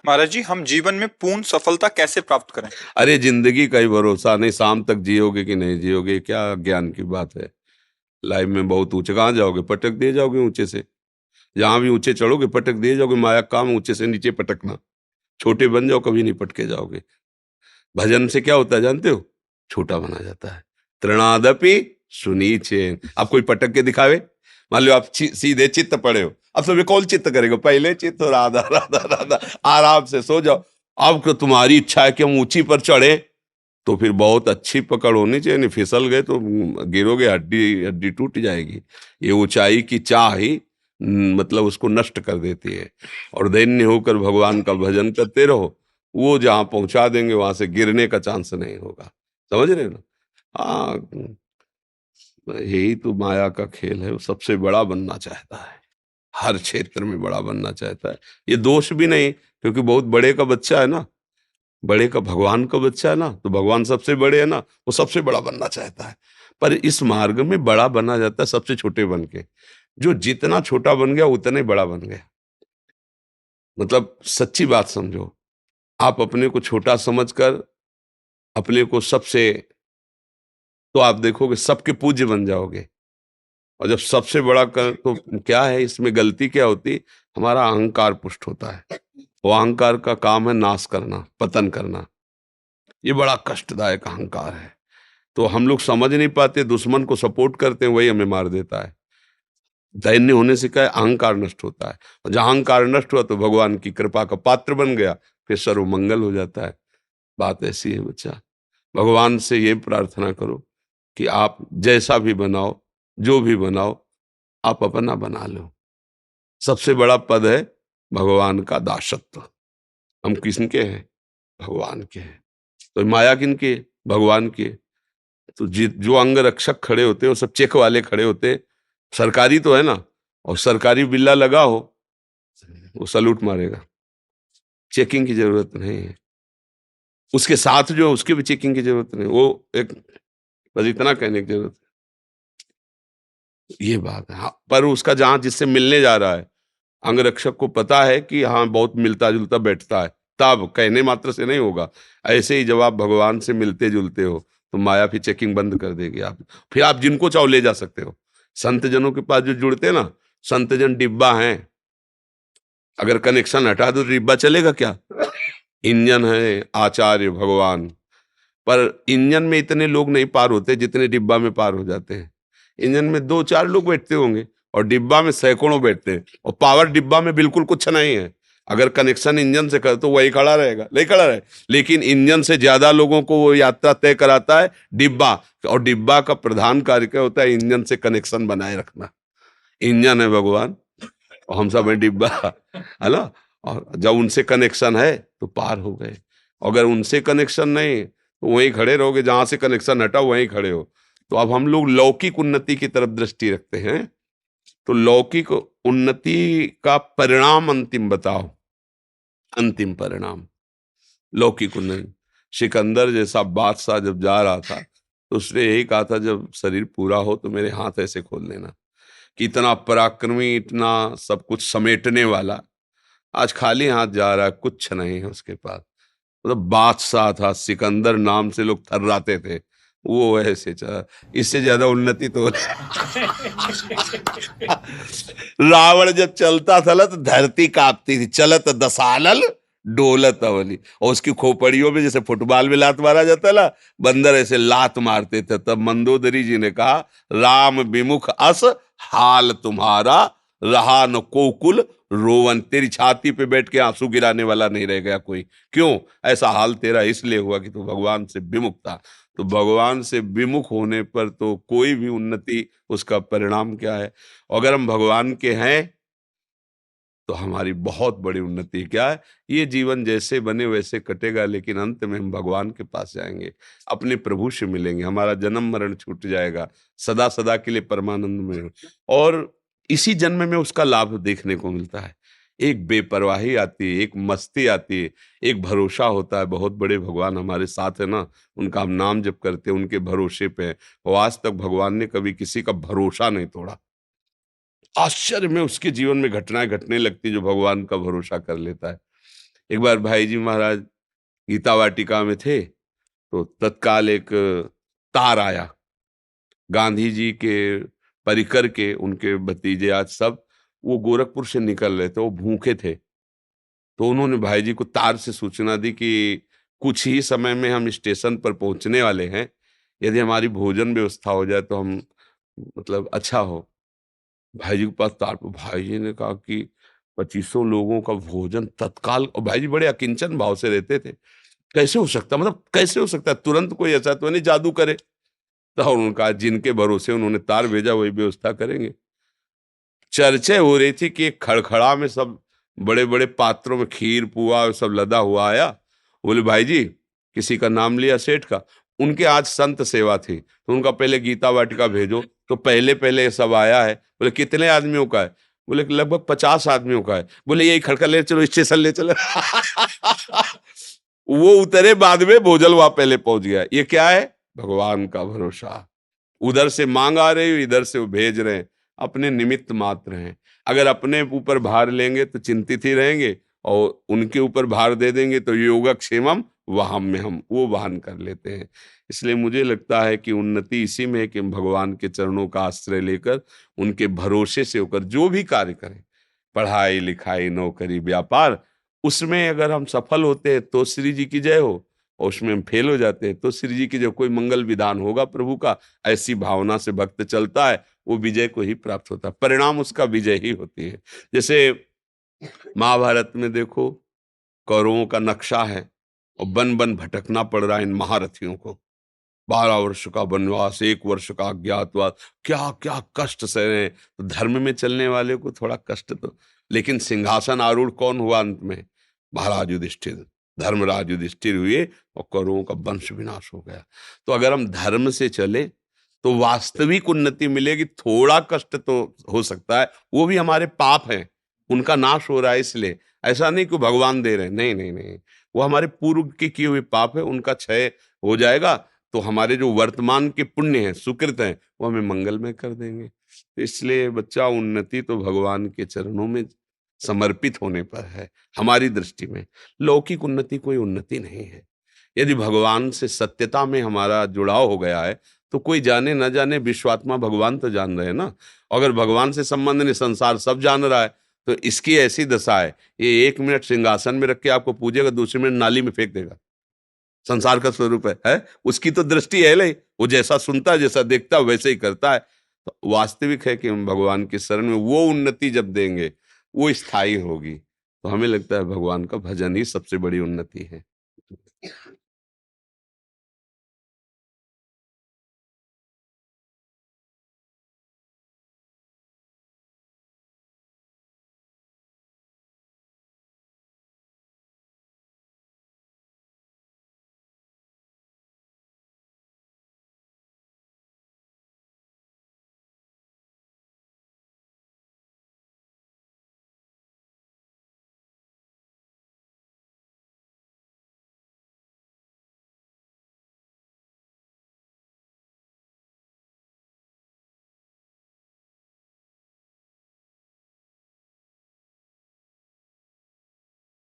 महाराज जी, हम जीवन में पूर्ण सफलता कैसे प्राप्त करें? अरे जिंदगी का ही भरोसा नहीं, शाम तक जियोगे कि नहीं जियोगे, क्या ज्ञान की बात है। लाइफ में बहुत ऊंचे कहाँ जाओगे, पटक दिए जाओगे ऊंचे से। जहां भी ऊंचे चढ़ोगे पटक दिए जाओगे। माया का काम ऊंचे से नीचे पटकना। छोटे बन जाओ, कभी नहीं पटके जाओगे। भजन से क्या होता है जानते हो? छोटा बना जाता है। तृणादपि सुनीचेन। आप कोई पटक के दिखावे। मान लो आप सीधे चित्त पड़े हो, अब तुम्हें कौन चित्त करेगा? पहले चित्त राधा राधा राधा। आराम से सो जाओ। अब तो तुम्हारी इच्छा है कि हम ऊंची पर चढ़े, तो फिर बहुत अच्छी पकड़ होनी चाहिए, नहीं फिसल गए तो गिरोगे, हड्डी हड्डी टूट जाएगी। ये ऊंचाई की चाह ही मतलब उसको नष्ट कर देती है। और दैन्य होकर भगवान का भजन करते रहो, वो जहां पहुंचा देंगे वहां से गिरने का चांस नहीं होगा। समझ रहे हो ना? हाँ, यही तो माया का खेल है। वो सबसे बड़ा बनना चाहता है, हर क्षेत्र में बड़ा बनना चाहता है। ये दोष भी नहीं, क्योंकि बहुत बड़े का बच्चा है ना, बड़े का भगवान का बच्चा है ना, तो भगवान सबसे बड़े है ना, वो सबसे बड़ा बनना चाहता है। पर इस मार्ग में बड़ा बना जाता है सबसे छोटे बन के। जो जितना छोटा बन गया उतना ही बड़ा बन गया। मतलब सच्ची बात समझो। आप अपने को छोटा समझकर अपने को सबसे, तो आप देखोगे सबके पूज्य बन जाओगे। और जब सबसे बड़ा कर तो क्या है, इसमें गलती क्या होती? हमारा अहंकार पुष्ट होता है। वो अहंकार का काम है नाश करना, पतन करना। ये बड़ा कष्टदायक अहंकार है। तो हम लोग समझ नहीं पाते, दुश्मन को सपोर्ट करते हैं, वही हमें मार देता है। दैन्य होने से क्या है, अहंकार नष्ट होता है। और जहां अहंकार नष्ट हुआ तो भगवान की कृपा का पात्र बन गया, फिर सर्वमंगल हो जाता है। बात ऐसी है बच्चा। भगवान से ये प्रार्थना करो कि आप जैसा भी बनाओ, जो भी बनाओ, आप अपना बना लो। सबसे बड़ा पद है भगवान का दासत्व। हम किसके हैं? भगवान के हैं। तो माया किनकी है? भगवान की है। तो जो अंग रक्षक खड़े होते हैं वो सब चेक वाले खड़े होते हैं। सरकारी तो है ना, और सरकारी बिल्ला लगा हो, वो सलूट मारेगा। चेकिंग की जरूरत नहीं है। उसके साथ जो है, उसकी भी चेकिंग की जरूरत नहीं। वो एक, बस इतना कहने की जरूरत है। ये बात है। हाँ, पर उसका जहां जिससे मिलने जा रहा है, अंगरक्षक को पता है कि हाँ बहुत मिलता जुलता बैठता है, तब कहने मात्र से नहीं होगा। ऐसे ही जब आप भगवान से मिलते जुलते हो, तो माया फिर चेकिंग बंद कर देगी। आप फिर आप जिनको चाहो ले जा सकते हो। संत जनों के पास जो जुड़ते हैं ना, संत जन डिब्बा हैं। अगर कनेक्शन हटा दो तो डिब्बा चलेगा क्या? इंजन है आचार्य भगवान। पर इंजन में इतने लोग नहीं पार होते जितने डिब्बा में पार हो जाते हैं। इंजन में दो चार लोग बैठते होंगे, और डिब्बा में सैकड़ों बैठते हैं, और पावर डिब्बा में बिल्कुल कुछ नहीं है। अगर कनेक्शन इंजन से कर तो वही खड़ा रहेगा, नहीं खड़ा रहे। लेकिन इंजन से ज्यादा लोगों को वो यात्रा तय कराता है डिब्बा। और डिब्बा का प्रधान कार्य क्या होता है? इंजन से कनेक्शन बनाए रखना। इंजन है भगवान, और हम सब है डिब्बा, है ना। और जब उनसे कनेक्शन है तो पार हो गए। अगर उनसे कनेक्शन नहीं तो वहीं खड़े रहोगे, जहां से कनेक्शन हटा वहीं खड़े हो। तो अब हम लोग लौकिक उन्नति की तरफ दृष्टि रखते हैं। तो लौकिक उन्नति का परिणाम अंतिम बताओ। अंतिम परिणाम लौकिक उन्नति। सिकंदर जैसा बादशाह जब जा रहा था, तो उसने यही कहा था, जब शरीर पूरा हो तो मेरे हाथ ऐसे खोल लेना। कि इतना पराक्रमी, इतना सब कुछ समेटने वाला, आज खाली हाथ जा रहा है, कुछ नहीं है उसके पास। मतलब बादशाह था, सिकंदर नाम से लोग थर्राते थे। वो ऐसे चला। इससे ज्यादा उन्नति तो रावण जब चलता था ना तो धरती कांपती थी। चलत दसानल डोलत अवली। और उसकी खोपड़ियों में जैसे फुटबॉल में लात मारा जाता है ना, बंदर ऐसे लात मारते थे। तब मंदोदरी जी ने कहा, राम विमुख अस हाल तुम्हारा, रहा न कोकुल रोवन। तेरी छाती पे बैठ के आंसू गिराने वाला नहीं रह गया कोई। क्यों ऐसा हाल तेरा? इसलिए हुआ कि तू भगवान से विमुख था। तो भगवान से विमुख होने पर तो कोई भी उन्नति, उसका परिणाम क्या है? अगर हम भगवान के हैं तो हमारी बहुत बड़ी उन्नति क्या है? ये जीवन जैसे बने वैसे कटेगा, लेकिन अंत में हम भगवान के पास जाएंगे, अपने प्रभु से मिलेंगे, हमारा जन्म मरण छूट जाएगा, सदा सदा के लिए परमानंद में। और इसी जन्म में उसका लाभ देखने को मिलता है। एक बेपरवाही आती है, एक मस्ती आती है, एक भरोसा होता है। बहुत बड़े भगवान हमारे साथ है ना, उनका हम नाम जप करते हैं, उनके भरोसे पे हैं। और आज तक भगवान ने कभी किसी का भरोसा नहीं तोड़ा। आश्चर्य में उसके जीवन में घटनाएं घटने लगती जो भगवान का भरोसा कर लेता है। एक बार भाई जी महाराज गीता वाटिका में थे, तो तत्काल एक तार आया, गांधी जी के परिकर के, उनके भतीजे आज सब वो गोरखपुर से निकल रहे थे, वो भूखे थे। तो उन्होंने भाई जी को तार से सूचना दी कि कुछ ही समय में हम स्टेशन पर पहुंचने वाले हैं, यदि हमारी भोजन व्यवस्था हो जाए तो हम मतलब अच्छा हो। भाई जी के पास तार पे भाई जी ने कहा कि 2500 लोगों का भोजन तत्काल, और भाई जी बड़े अकिंचन भाव से रहते थे, कैसे हो सकता, मतलब कैसे हो सकता है, तुरंत कोई ऐसा तो नहीं जादू करे। तो उनका जिनके भरोसे उन्होंने तार भेजा वही व्यवस्था करेंगे। चर्चा हो रही थी कि एक खड़खड़ा में सब बड़े बड़े पात्रों में खीर पुआ सब लदा हुआ आया। बोले भाई जी, किसी का नाम लिया सेठ का, उनके आज संत सेवा थी तो उनका पहले गीता वाटिका भेजो। तो पहले पहले ये सब आया है। बोले कितने आदमियों का है? बोले कि लगभग 50 आदमियों का है। बोले यही खड़खड़ ले चलो, स्टेशन ले चलो। वो उतरे बाद में भोजल वहां पहले पहुंच गया। ये क्या है? भगवान का भरोसा। उधर से मांग आ रही हो, इधर से वो भेज रहे हैं, अपने निमित्त मात्र हैं। अगर अपने ऊपर भार लेंगे तो चिंतित ही रहेंगे, और उनके ऊपर भार दे देंगे तो योगक्षेमम वहां में हम वो वहन कर लेते हैं। इसलिए मुझे लगता है कि उन्नति इसी में है कि हम भगवान के चरणों का आश्रय लेकर उनके भरोसे से होकर जो भी कार्य करें, पढ़ाई लिखाई नौकरी व्यापार, उसमें अगर हम सफल होते हैं तो श्री जी की जय हो, और उसमें हम फेल हो जाते हैं तो श्री जी की जो कोई मंगल विधान होगा प्रभु का, ऐसी भावना से भक्त चलता है, वो विजय को ही प्राप्त होता है, परिणाम उसका विजय ही होती है। जैसे महाभारत में देखो, कौरवों का नक्शा है और बन बन भटकना पड़ रहा है इन महारथियों को। 12 वर्ष का वनवास, 1 वर्ष का अज्ञातवास, क्या क्या कष्ट सह रहे हैं। तो धर्म में चलने वाले को थोड़ा कष्ट तो, लेकिन सिंहासन आरूढ़ कौन हुआ अंत में? महाराज युधिष्ठिर, धर्मराज युधिष्ठिर हुए, और कौरवों का वंश विनाश हो गया। तो अगर हम धर्म से चले तो वास्तविक उन्नति मिलेगी। थोड़ा कष्ट तो हो सकता है, वो भी हमारे पाप हैं, उनका नाश हो रहा है इसलिए। ऐसा नहीं कि भगवान दे रहे हैं, नहीं नहीं नहीं, वो हमारे पूर्व के किए हुए पाप है, उनका क्षय हो जाएगा। तो हमारे जो वर्तमान के पुण्य हैं, सुकृत हैं, वो हमें मंगल में कर देंगे। तो इसलिए बच्चा, उन्नति तो भगवान के चरणों में समर्पित होने पर है। हमारी दृष्टि में लौकिक उन्नति कोई उन्नति नहीं है। यदि भगवान से सत्यता में हमारा जुड़ाव हो गया है तो कोई जाने न जाने, विश्वात्मा भगवान तो जान रहे हैं ना। अगर भगवान से संबंध नहीं, संसार सब जान रहा है, तो इसकी ऐसी दशा है, ये 1 मिनट सिंहासन में रख के आपको पूजेगा, दूसरे मिनट नाली में फेंक देगा। संसार का स्वरूप है? उसकी तो दृष्टि है नहीं, वो जैसा सुनता है, जैसा देखता है, वैसे ही करता है। तो वास्तविक है कि हम भगवान की शरण में वो उन्नति जब देंगे, वो स्थायी होगी। तो हमें लगता है भगवान का भजन ही सबसे बड़ी उन्नति है।